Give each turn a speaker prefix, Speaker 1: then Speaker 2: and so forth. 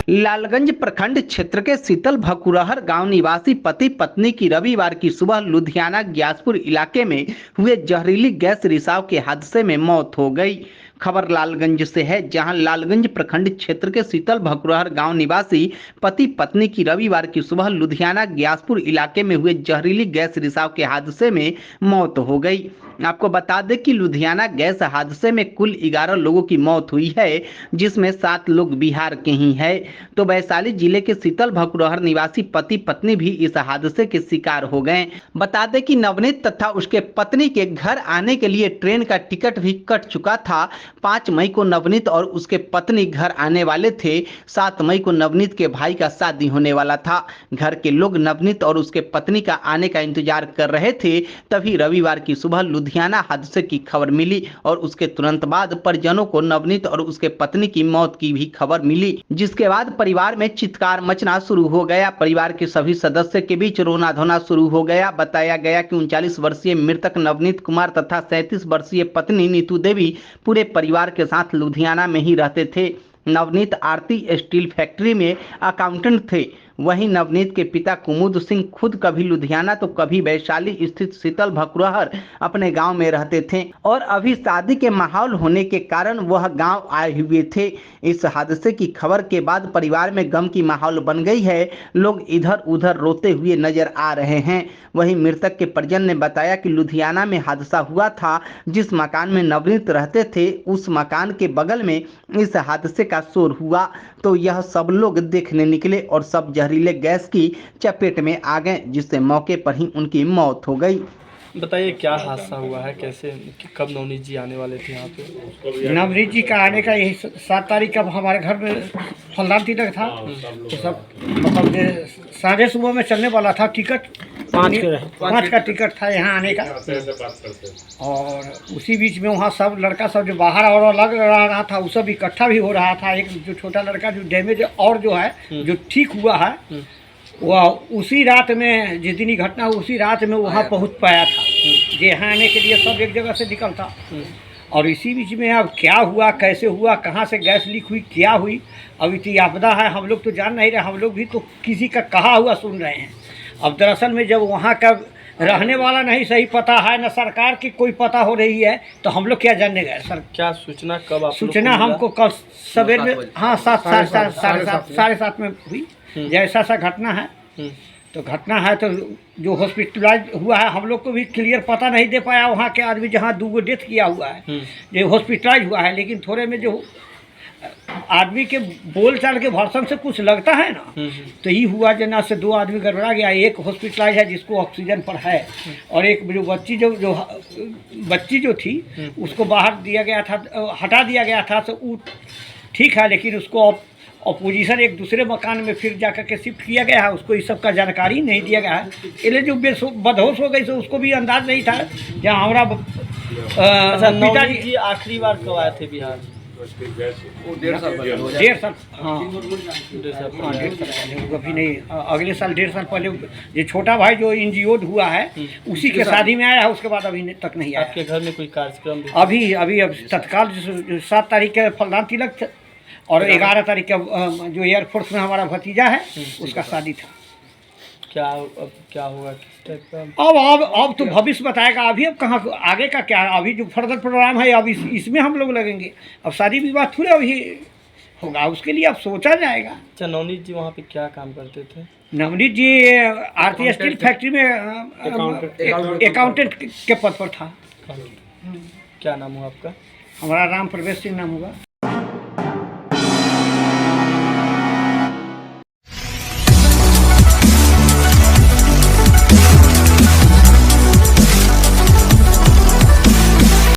Speaker 1: लालगंज प्रखंड क्षेत्र के शीतल भकुरहर गांव निवासी पति पत्नी की रविवार की सुबह लुधियाना ग्यासपुर इलाके में हुए जहरीली गैस रिसाव के हादसे में मौत हो गई। खबर लालगंज से है, जहां लालगंज प्रखंड क्षेत्र के शीतल भकुरहर गांव निवासी पति पत्नी की रविवार की सुबह लुधियाना ग्यासपुर इलाके में हुए जहरीली गैस रिसाव के हादसे में मौत हो गई। आपको बता दें कि लुधियाना गैस हादसे में कुल 11 लोगों की मौत हुई है, जिसमें 7 लोग बिहार के ही हैं। तो वैशाली जिले के शीतल भकुरहर निवासी पति पत्नी भी इस हादसे के शिकार हो गए। बता दें कि नवनीत तथा उसके पत्नी के घर आने के लिए ट्रेन का टिकट भी कट चुका था। 5 मई को नवनीत और उसके पत्नी घर आने वाले थे। 7 मई को नवनीत के भाई का शादी होने वाला था। घर के लोग नवनीत और उसके पत्नी का आने का इंतजार कर रहे थे। तभी रविवार की सुबह लुधियाना हादसे की खबर मिली और उसके तुरंत बाद परिजनों को नवनीत और उसके पत्नी की मौत की भी खबर मिली, जिसके बाद परिवार में चित्कार मचना शुरू हो गया। परिवार के सभी सदस्य के बीच रोना धोना शुरू हो गया। बताया गया कि 39 वर्षीय मृतक नवनीत कुमार तथा 37 वर्षीय पत्नी नीतू देवी पूरे परिवार के साथ लुधियाना में ही रहते थे। नवनीत आरती स्टील फैक्ट्री में अकाउंटेंट थे। वहीं नवनीत के पिता कुमुद सिंह खुद कभी लुधियाना तो कभी वैशाली स्थित शीतल भकुरहर अपने गांव में रहते थे और अभी शादी के माहौल होने के कारण वह गांव आए हुए थे। इस हादसे की खबर के बाद परिवार में गम की माहौल बन गई है। लोग इधर उधर रोते हुए नजर आ रहे हैं। वहीं मृतक के परिजन ने बताया कि लुधियाना में हादसा हुआ था। जिस मकान में नवनीत रहते थे, उस मकान के बगल में इस हादसे का शोर हुआ तो यह सब लोग देखने निकले और सब जहरीले गैस की चपेट में आ गए, जिससे मौके पर ही उनकी मौत हो गई।
Speaker 2: बताइए क्या हादसा हुआ है, कैसे कब नवनीत जी आने वाले थे यहाँ पे?
Speaker 3: नवनीत जी का आने का यही 7 तारीख का हमारे घर में फलदान तिलक था। तो सब मतलब साढ़े सुबह में चलने वाला था। टिकट 5 का टिकट था यहाँ आने का। और उसी बीच में वहाँ सब लड़का सब जो बाहर और लग रहा था, वो सब इकट्ठा भी हो रहा था। एक जो छोटा लड़का जो डैमेज और जो है जो ठीक हुआ है, वह उसी रात में, जिस दिन घटना उसी रात में वहाँ पहुँच पाया था। जो यहाँ आने के लिए सब एक जगह से निकलता। और इसी बीच में अब क्या हुआ, कैसे हुआ, कहाँ से गैस लीक हुई, क्या हुई, अभी तो आपदा है, हम लोग तो जान नहीं रहे। हम लोग भी तो किसी का कहा हुआ सुन रहे हैं। अब दरअसल में जब वहाँ का रहने वाला नहीं सही पता है, न सरकार की कोई पता हो रही है, तो हम लोग क्या जानने गए सर?
Speaker 2: क्या सूचना कब आप
Speaker 3: सूचना हमको कल सवेर में, हाँ 7:30 में हुई। जैसा सा घटना है तो घटना है तो जो हॉस्पिटलाइज हुआ है, हम लोग को भी क्लियर पता नहीं दे पाया। वहाँ के आदमी जहाँ 2 डेथ किया हुआ है, जो हॉस्पिटलाइज हुआ है, लेकिन थोड़े में जो आदमी के बोलचाल के भर्सन से कुछ लगता है ना, तो ये हुआ जना से 2 आदमी गड़बड़ा गया। एक हॉस्पिटलाइज है जिसको ऑक्सीजन पर है, और एक जो बच्ची जो थी उसको बाहर दिया गया था, हटा दिया गया था। तो वो ठीक है, लेकिन उसको अपोजिशन एक दूसरे मकान में फिर जाकर के शिफ्ट किया गया है। उसको इस सब का जानकारी नहीं दिया गया है, इसलिए जो बदहोश हो गई तो उसको भी अंदाज नहीं था। जहाँ हमारा
Speaker 2: पिताजी जी आखिरी बार कब आए थे बिहार?
Speaker 3: 1.5 साल, हाँ 1.5 साल पहले। कभी नहीं, अगले साल 1.5 साल पहले ये छोटा भाई जो इंजियोड हुआ है उसी के शादी में आया है। उसके बाद अभी तक नहीं आया।
Speaker 2: आपके घर में कोई कार्यक्रम?
Speaker 3: अभी तत्काल 7 तारीख के फलदान तिलक और 11 तारीख का जो एयरफोर्स में हमारा भतीजा है उसका शादी था।
Speaker 2: अब क्या होगा, किस टाइप का?
Speaker 3: अब तो भविष्य बताएगा। अभी अब कहाँ आगे का क्या है, अभी जो फर्दर प्रोग्राम है अब इसमें हम लोग लगेंगे। अब शादी विवाह थोड़े अभी होगा, उसके लिए अब सोचा जाएगा।
Speaker 2: अच्छा, नवनीत जी वहाँ पे क्या काम करते थे?
Speaker 3: नवनीत जी आरती स्टील फैक्ट्री में अकाउंटेंट के पद पर था।
Speaker 2: क्या नाम हुआ आपका?
Speaker 3: हमारा राम प्रवेश सिंह नाम हुआ।